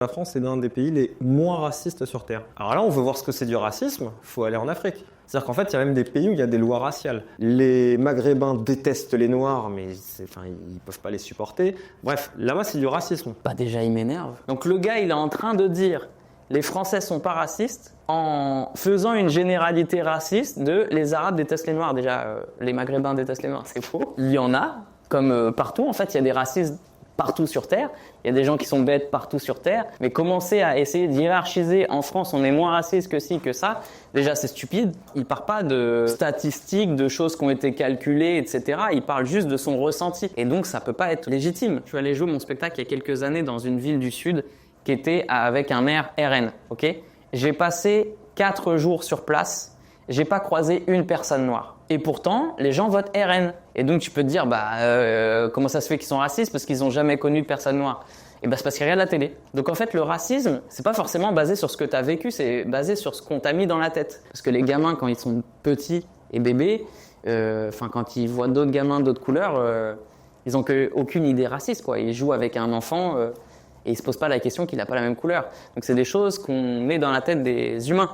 La France est l'un des pays les moins racistes sur Terre. Alors là, on veut voir ce que c'est du racisme, il faut aller en Afrique. C'est-à-dire qu'en fait, il y a même des pays où il y a des lois raciales. Les Maghrébins détestent les Noirs, mais ils ne peuvent pas les supporter. Bref, là-bas, c'est du racisme. Bah déjà, il m'énerve. Donc le gars, il est en train de dire les Français sont pas racistes en faisant une généralité raciste de les Arabes détestent les Noirs. Déjà, les Maghrébins détestent les Noirs, c'est faux. Il y en a, comme partout. En fait, il y a des racistes partout sur Terre. Il y a des gens qui sont bêtes partout sur Terre. Mais commencer à essayer d'hiérarchiser en France, on est moins raciste que ci, que ça, déjà c'est stupide. Il part pas de statistiques, de choses qui ont été calculées, etc. Il parle juste de son ressenti. Et donc ça peut pas être légitime. Je suis allé jouer mon spectacle il y a quelques années dans une ville du Sud qui était avec un maire RN. Okay, j'ai passé 4 jours sur place. J'ai pas croisé une personne noire. Et pourtant, les gens votent RN. Et donc, tu peux te dire, comment ça se fait qu'ils sont racistes parce qu'ils n'ont jamais connu de personne noire. Et c'est parce qu'ils regardent la télé. Donc, en fait, le racisme, c'est pas forcément basé sur ce que tu as vécu, c'est basé sur ce qu'on t'a mis dans la tête. Parce que les gamins, quand ils sont petits et bébés, quand ils voient d'autres gamins d'autres couleurs, ils n'ont aucune idée raciste, quoi. Ils jouent avec un enfant et ils se posent pas la question qu'il n'a pas la même couleur. Donc, c'est des choses qu'on met dans la tête des humains.